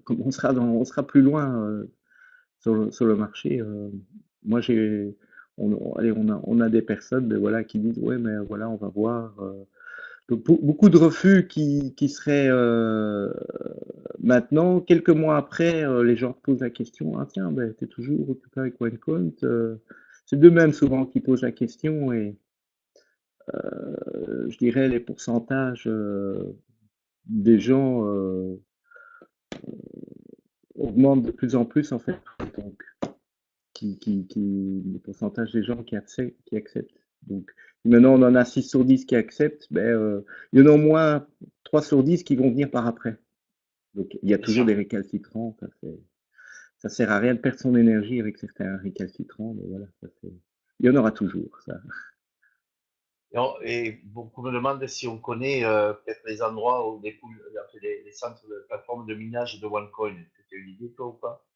comme on sera plus loin sur le marché. Moi, allez, on a des personnes, ben voilà, qui disent, ouais, mais voilà, on va voir. Donc, beaucoup de refus qui seraient maintenant, quelques mois après, les gens posent la question, ah tiens, ben, t'es toujours occupé avec OneCount. C'est d'eux-mêmes souvent qui posent la question et je dirais les pourcentages des gens augmentent de plus en plus en fait. Donc, le pourcentage des gens qui acceptent. Donc, maintenant, on en a 6 sur 10 qui acceptent, ben, il y en a au moins 3 sur 10 qui vont venir par après. Donc, il y a Bien toujours sûr. des récalcitrants. Ça sert à rien de perdre son énergie avec certains récalcitrants, mais voilà, il y en aura toujours, ça. Et beaucoup me demandent si on connaît peut-être les endroits où les centres de plateformes de minage de OneCoin. Est-ce que tu as une idée, toi, ou pas?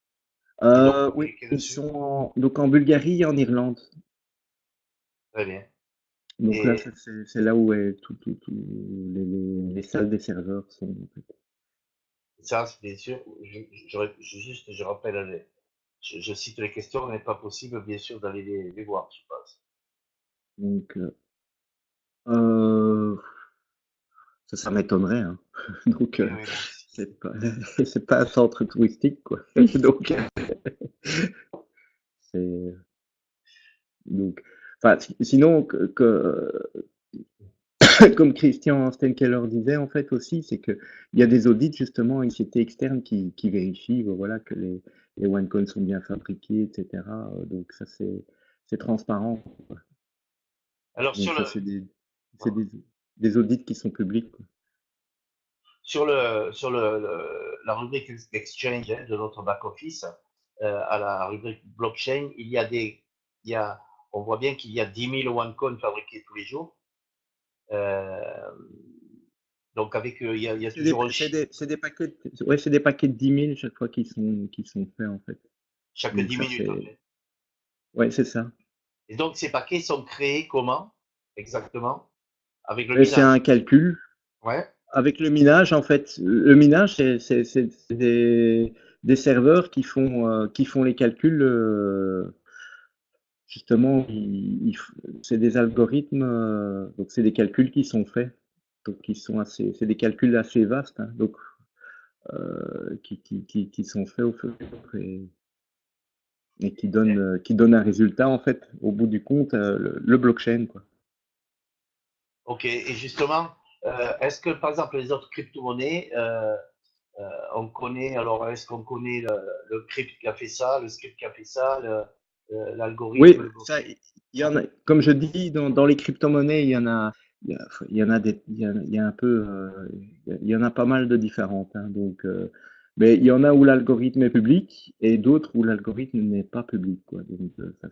Qui ont Oui, communiqué ils dessus? sont donc en Bulgarie et en Irlande. Très bien. Donc là, Et c'est là où est les salles des serveurs sont, en fait. ça, c'est bien sûr, je rappelle, je cite les questions, mais pas possible, bien sûr, d'aller les voir, je pense. Donc, euh, ça m'étonnerait, hein. Donc, Oui, oui, moi aussi. c'est pas, c'est pas un centre touristique, quoi. Donc, c'est, donc, enfin, sinon, comme Christian Stenkeller disait, en fait, aussi, c'est que il y a des audits, justement, une société externe qui vérifie, voilà, que les OneCoins sont bien fabriqués, etc. Donc, ça, c'est transparent, quoi. Alors, Donc, ça, c'est des audits qui sont publics, quoi. la rubrique Exchange hein, de notre back-office, à la rubrique blockchain, il y a, on voit bien qu'il y a 10 000 OneCoin fabriqués tous les jours. Euh, donc, avec, il y a toujours un C'est des paquets de 10 000 chaque fois qui sont faits, en fait. chaque Donc, 10 ça, minutes, en fait. ouais, c'est ça. Et donc, ces paquets sont créés comment exactement? Avec le Et c'est un minage. calcul. Ouais, Avec le minage, en fait, le minage, c'est des serveurs qui font les calculs. Justement, c'est des algorithmes, donc c'est des calculs qui sont faits, donc c'est des calculs assez vastes, hein, donc qui sont faits au fur et à mesure et qui donnent un résultat en fait au bout du compte, le blockchain quoi. ok. Et justement, est-ce que par exemple les autres crypto-monnaies, on connaît, alors est-ce qu'on connaît le crypt qui a fait ça, le script qui a fait ça, Oui, l'algorithme, le ça, blockchain? il y en a, comme je dis, dans les crypto-monnaies, il y en a il y a un peu, il y en a pas mal de différentes, hein, donc, mais il y en a où l'algorithme est public et d'autres où l'algorithme n'est pas public, quoi. Donc, ça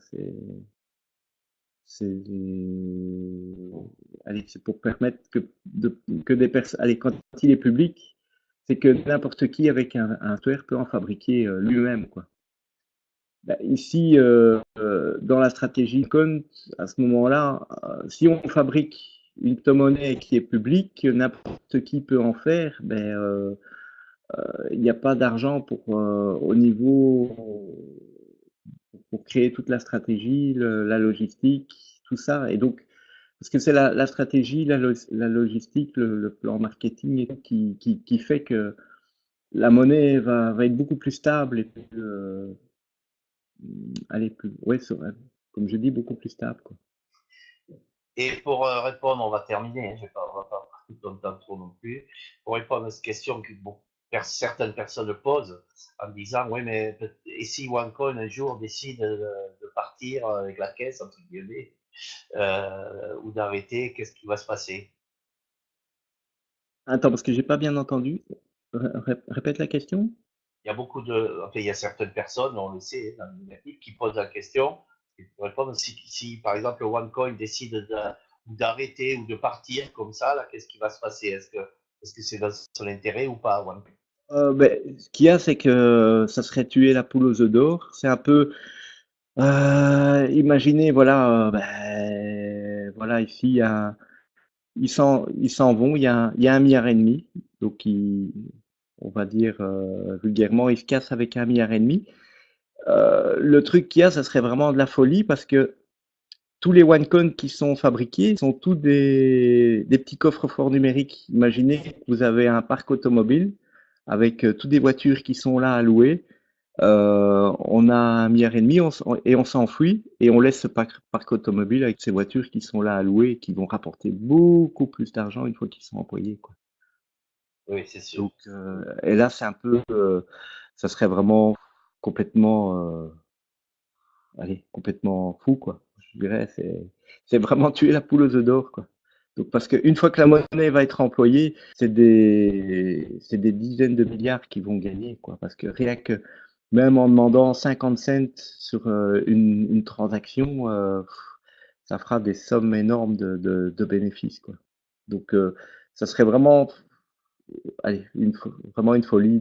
c'est, allez, c'est pour permettre que des personnes, allez, quand il est public, c'est que n'importe qui avec un software peut en fabriquer lui-même, quoi. Bah, ici, dans la stratégie Con, à ce moment-là, si on fabrique une crypto-monnaie qui est publique, n'importe qui peut en faire, il n'y a pas d'argent au niveau pour créer toute la stratégie, la logistique, tout ça. Et donc, parce que c'est la stratégie, la logistique, le plan marketing et tout qui fait que la monnaie va être beaucoup plus stable et plus, allez, ouais, comme je dis, beaucoup plus stable, quoi. Et pour répondre, on va terminer, hein, on va pas parler longtemps trop non plus. Pour répondre à cette question que certaines personnes posent en disant, oui, mais et si OneCoin un jour décide de partir avec la caisse, entre guillemets, ou d'arrêter, qu'est-ce qui va se passer? Attends, parce que j'ai pas bien entendu. Répète la question. Il y a enfin, il y a certaines personnes, on le sait, dans le négatif, qui posent la question, et pour répondre, si par exemple OneCoin décide d'arrêter ou de partir comme ça, là, qu'est-ce qui va se passer? Est-ce que c'est dans son intérêt ou pas, OneCoin? Ce qu'il y a, c'est que ça serait tuer la poule aux œufs d'or. C'est un peu, imaginez, voilà, voilà, ici, ils s'en vont, il y a 1,5 milliard. Donc, on va dire vulgairement, ils se cassent avec 1,5 milliard. Le truc qu'il y a, ça serait vraiment de la folie parce que tous les OneCoin qui sont fabriqués sont tous des petits coffres-forts numériques. Imaginez que vous avez un parc automobile avec toutes des voitures qui sont là à louer. On a 1,5 milliard et on s'enfuit et on laisse ce parc automobile avec ces voitures qui sont là à louer et qui vont rapporter beaucoup plus d'argent une fois qu'ils sont employés, quoi. Oui, c'est sûr. Donc, et là, c'est un peu, ça serait vraiment complètement, allez, complètement fou, quoi. Je dirais, c'est vraiment tuer la poule aux œufs d'or, quoi. Donc, parce qu'une fois que la monnaie va être employée, c'est des dizaines de milliards qui vont gagner, quoi. Parce que rien que, même en demandant 50 cents sur une transaction, ça fera des sommes énormes de bénéfices, quoi. Donc, ça serait vraiment, allez, vraiment une folie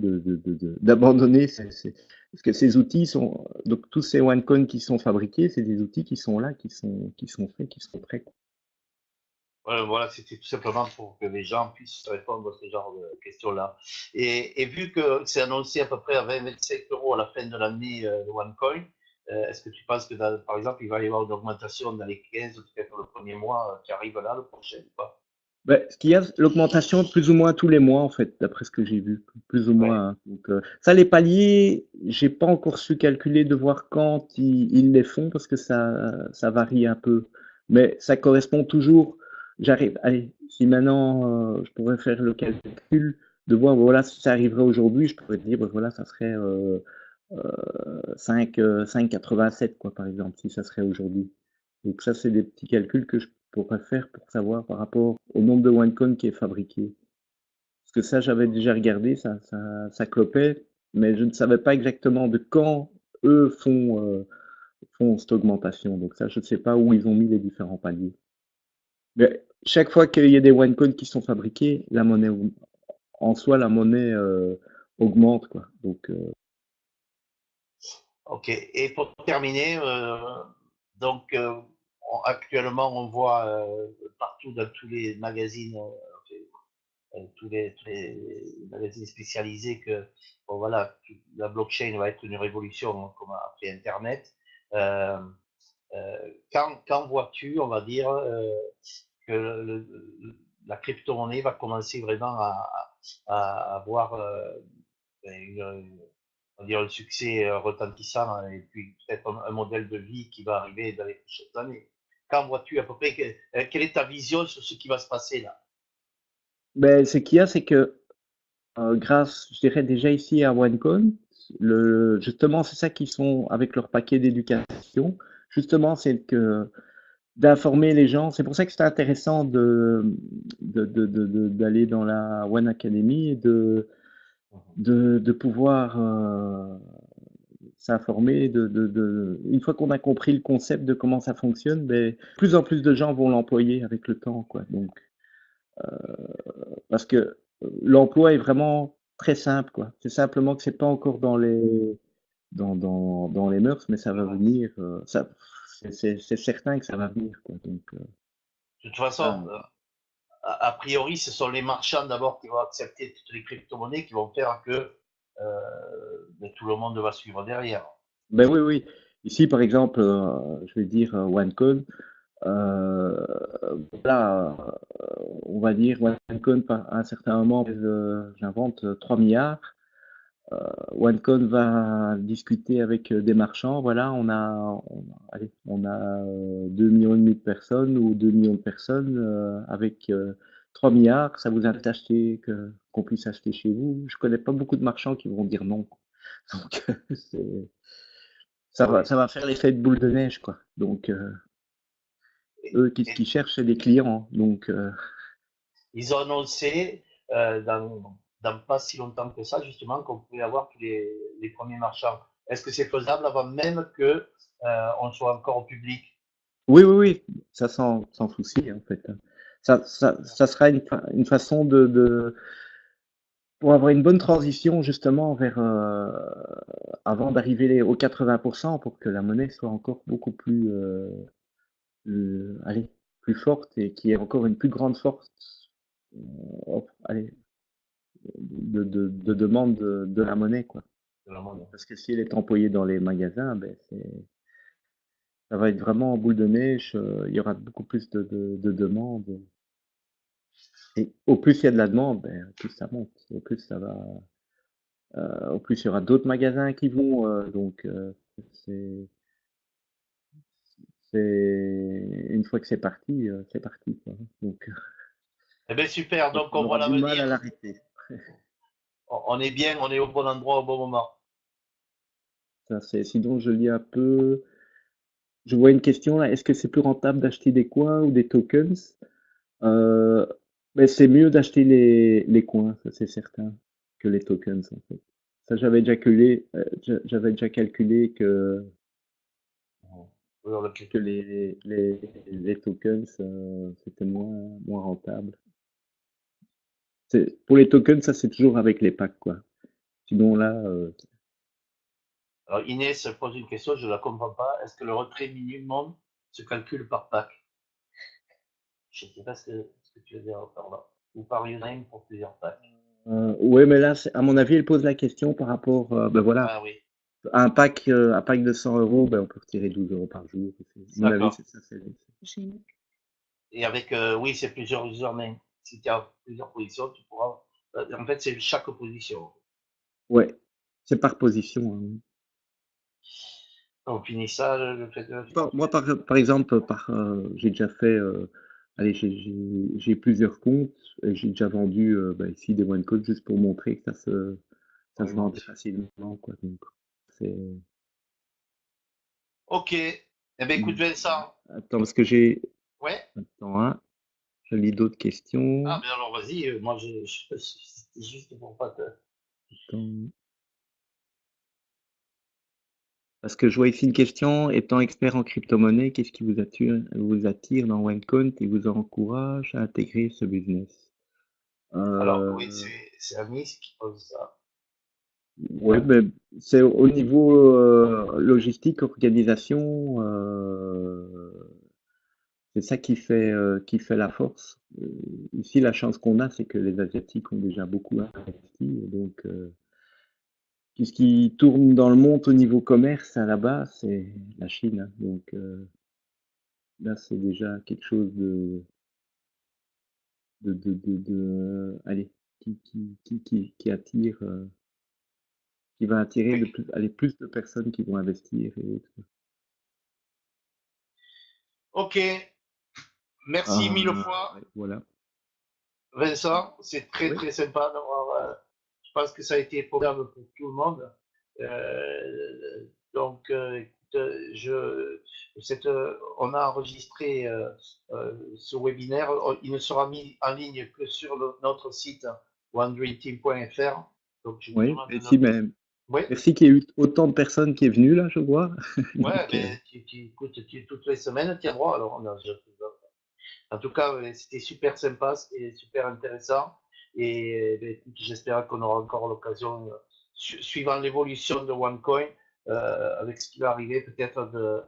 d'abandonner parce que ces outils sont, donc tous ces OneCoin qui sont fabriqués, c'est des outils qui sont là, qui sont faits, qui sont prêts, quoi. Voilà, c'était tout simplement pour que les gens puissent répondre à ce genre de questions-là. Et vu que c'est annoncé à peu près à 20-25 € à la fin de l'année, le OneCoin, est-ce que tu penses que, par exemple, il va y avoir une augmentation dans les 15 ou peut-être le premier mois qui arrive là, le prochain ou pas? Ce qu'il y a, l'augmentation plus ou moins tous les mois, en fait, d'après ce que j'ai vu, plus ou Ouais. moins, hein. Donc, ça, les paliers, j'ai pas encore su calculer de voir quand ils les font parce que ça varie un peu. Mais ça correspond toujours. J'arrive, allez, si maintenant je pourrais faire le calcul de voir, voilà, si ça arriverait aujourd'hui, je pourrais dire, voilà, ça serait 5,87 quoi, par exemple, si ça serait aujourd'hui. Donc ça, c'est des petits calculs que je pourrais faire pour savoir par rapport au nombre de OneCoin qui est fabriqué. Parce que ça, j'avais déjà regardé, ça clopait, mais je ne savais pas exactement de quand eux font cette augmentation. Donc ça, je ne sais pas où ils ont mis les différents paliers. Mais chaque fois qu'il y a des OneCoin qui sont fabriqués, la monnaie, en soi, la monnaie augmente, quoi. Donc, Ok. Et pour terminer, donc actuellement, on voit partout dans tous les magazines, tous les magazines spécialisés que bon, voilà, la blockchain va être une révolution, hein, comme après Internet. Euh, quand vois-tu, on va dire, que la crypto-monnaie va commencer vraiment à avoir on va dire un succès retentissant, hein, et puis peut-être un modèle de vie qui va arriver dans les prochaines années? Quand vois-tu à peu près, quelle est ta vision sur ce qui va se passer là? ce qu'il y a, c'est que grâce, je dirais déjà ici à OneCoin, justement, c'est ça qu'ils sont avec leur paquet d'éducation. Justement, c'est que d'informer les gens. C'est pour ça que c'est intéressant d'aller dans la One Academy et de pouvoir s'informer. Une fois qu'on a compris le concept de comment ça fonctionne, plus en plus de gens vont l'employer avec le temps, quoi. Donc, parce que l'emploi est vraiment très simple, quoi. C'est simplement que c'est pas encore dans les mœurs, mais ça va venir. C'est certain que ça va venir, quoi. Donc, De toute façon, a priori, ce sont les marchands d'abord qui vont accepter toutes les crypto-monnaies qui vont faire que tout le monde va suivre derrière. ben oui, oui. Ici, par exemple, je vais dire OneCoin. Euh, voilà, on va dire OneCoin, à un certain moment, j'invente 3 milliards. OneCon va discuter avec des marchands. Voilà, allez, on a 2 millions et demi de personnes ou 2 millions de personnes avec 3 milliards. Ça vous intéresse d'acheter qu'on puisse acheter chez vous? Je connais pas beaucoup de marchands qui vont dire non. Donc Oui. ça va faire l'effet de boule de neige, quoi. Donc eux, qu'est-ce qu'ils cherchent? C'est des clients. Donc Ils ont annoncé dans pas si longtemps que ça, justement, qu'on pouvait avoir tous les premiers marchands. Est-ce que c'est faisable avant même que on soit encore au public? oui, oui, oui, ça sans souci, en fait. Ça sera une façon pour avoir une bonne transition justement vers avant d'arriver aux 80% pour que la monnaie soit encore beaucoup allez, plus forte et qu'il y ait encore une plus grande force allez, de demande de la monnaie, quoi. Parce que si elle est employée dans les magasins, ben ça va être vraiment en boule de neige, il y aura beaucoup plus de demandes. Et au plus il y a de la demande, ben, au plus ça monte, au plus ça va, au plus il y aura d'autres magasins qui vont, donc c'est, c'est une fois que c'est parti, quoi. Donc Eh bien, super. Donc, on on voit aura du mal à l'avenir. l'arrêter. On est bien, on est au bon endroit au bon moment. Sinon je lis un peu, je vois une question là, est-ce que c'est plus rentable d'acheter des coins ou des tokens? Euh, mais c'est mieux d'acheter les coins, ça c'est certain, que les tokens en fait. Ça j'avais déjà calculé que les tokens, c'était moins rentable. Pour les tokens, ça c'est toujours avec les packs, quoi. Sinon là, Alors, Inès pose une question, je ne la comprends pas. Est-ce que le retrait minimum se calcule par pack? Je ne sais pas ce que tu veux dire par là. Ou par username pour plusieurs packs. ouais, mais là, à mon avis, elle pose la question par rapport, ben voilà, Ah oui, un pack de 100 euros, ben on peut retirer 12 euros par jour. À mon avis, d'accord. c'est ça. Génial. Et avec, oui, c'est plusieurs usernames. Si tu as plusieurs positions, tu pourras. En fait, c'est chaque position. Ouais, c'est par position, hein. On finit ça, le fait de. Moi, par exemple, j'ai déjà fait, allez, j'ai plusieurs comptes et j'ai déjà vendu bah, ici des one codes juste pour montrer que ça se Oui, moi vendait aussi. facilement, quoi. Donc, c'est. Ok. Eh bien, écoute, Vincent. Attends, parce que j'ai. Ouais. Attends, hein, je lis d'autres questions. Ah, ben alors, vas-y. Moi, c'était juste pour pas te. Attends. Parce que je vois ici une question. Étant expert en crypto-monnaie, qu'est-ce qui vous attire dans OneCoin et vous encourage à intégrer ce business? Alors, oui, Euh, c'est Anis qui pose ça. Ouais, ben, c'est au niveau logistique, organisation, c'est ça qui fait la force. Ici, la chance qu'on a, c'est que les Asiatiques ont déjà beaucoup investi. Et donc, tout ce qui tourne dans le monde au niveau commerce, à la base, c'est la Chine, hein. Donc, là, c'est déjà quelque chose allez, qui attire, qui va attirer allez, plus de personnes qui vont investir et autres. Ok. Merci mille Ouais, fois, voilà. Vincent. C'est très, Oui. très sympa d'avoir. Je pense que ça a été profitable pour tout le monde. Donc, écoute, on a enregistré ce webinaire. Il ne sera mis en ligne que sur notre site wandreamteam.fr. Donc, je vous Oui, demande de merci, noter. mais Oui, merci qu'il y ait eu autant de personnes qui est venues là, je vois. ouais, Donc, mais écoute, toutes les semaines, tu as droit. Alors, en tout cas, c'était super sympa, c'était super intéressant. Et écoute, j'espère qu'on aura encore l'occasion, suivant l'évolution de OneCoin, avec ce qui va arriver, peut-être de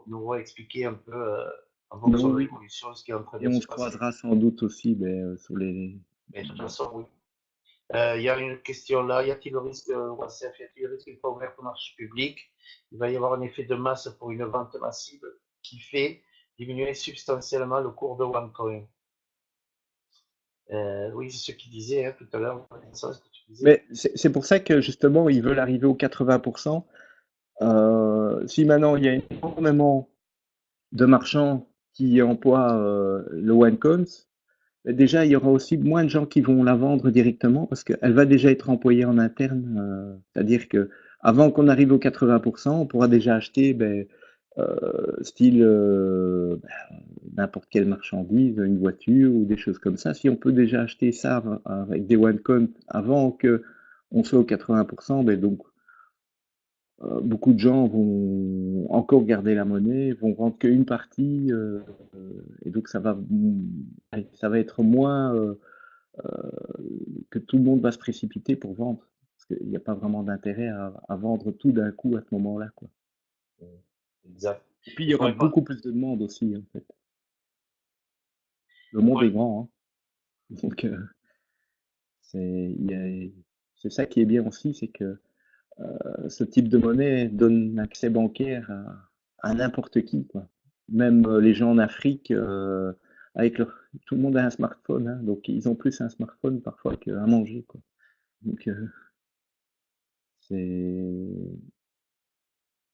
nous expliquer un peu en Ben fonction de oui, l'évolution ce qui est en train et de on se se passer. croisera sans doute aussi ben, sur les... Mais de toute façon, oui. Il y a une question là, y a-t-il le risque, OACF, y a-t-il le risque qu'une fois ouverte au marché public, il va y avoir un effet de masse pour une vente massive qui fait diminuer substantiellement le cours de OneCoin? Oui, c'est ce qu'il disait tout à l'heure, ça, ce que tu disais. Mais c'est pour ça que justement, ils veulent arriver aux 80%. Si maintenant il y a énormément de marchands qui emploient le OneCoin, ben déjà il y aura aussi moins de gens qui vont la vendre directement parce qu'elle va déjà être employée en interne. C'est-à-dire que avant qu'on arrive aux 80%, on pourra déjà acheter ben, style n'importe quelle marchandise, une voiture ou des choses comme ça. Si on peut déjà acheter ça avec des OneCoin avant que on soit aux 80%, ben donc beaucoup de gens vont encore garder la monnaie, vont vendre qu'une partie, et donc ça va être moins que tout le monde va se précipiter pour vendre, parce qu'il n'y a pas vraiment d'intérêt à vendre tout d'un coup à ce moment-là, quoi. Exact. Et puis il Et y pour aura répondre, beaucoup plus de demandes aussi, en fait. Le monde ouais, est grand, hein. Donc il y a- c'est ça qui est bien aussi, c'est que ce type de monnaie donne accès bancaire à n'importe qui, quoi. Même les gens en Afrique, avec leur, tout le monde a un smartphone, hein, donc ils ont plus un smartphone parfois qu'à manger, quoi. Donc, c'est,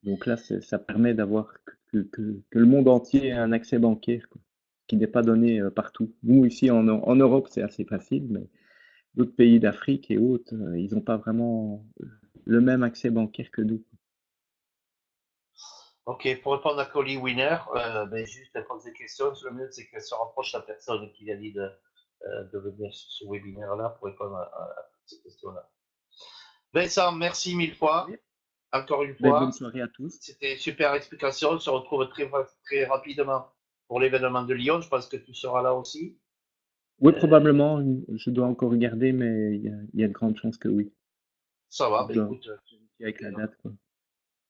donc là, ça permet d'avoir que le monde entier ait un accès bancaire, quoi, qui n'est pas donné partout. Nous, ici en Europe, c'est assez facile, mais d'autres pays d'Afrique et autres, ils n'ont pas vraiment le même accès bancaire que nous. ok, pour répondre à Collie Winner, ben, juste elle pose des questions. Le mieux, c'est qu'elle se rapproche de la personne qui a dit de venir sur ce webinaire-là pour répondre à toutes ces questions-là. Vincent, merci mille fois, Oui. encore une Ben, bonne fois. soirée à tous. C'était une super explication. On se retrouve très rapidement pour l'événement de Lyon. Je pense que tu seras là aussi. Oui, Euh, probablement, je dois encore regarder, mais il y a de grandes chances que oui. Ça va, Je ben dois écoute, vérifier avec la date, quoi.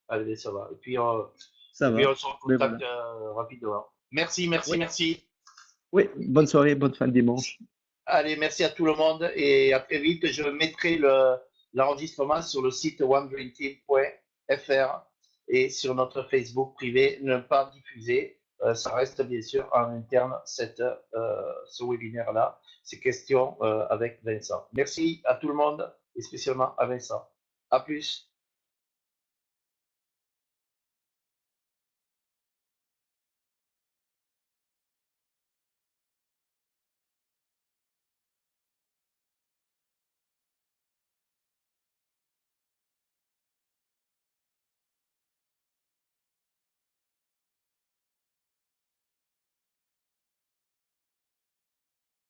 allez, ça va. Ça Et puis va. on se Ben voilà. recontacte rapidement. Merci, merci, Oui. merci. Oui, bonne soirée, bonne fin de dimanche. Allez, merci à tout le monde et à très vite. Je mettrai l'enregistrement sur le site onedreamteam.fr et sur notre Facebook privé. Ne pas diffuser. Ça reste bien sûr en interne ce webinaire-là, ces questions avec Vincent. Merci à tout le monde et spécialement à Vincent. À plus.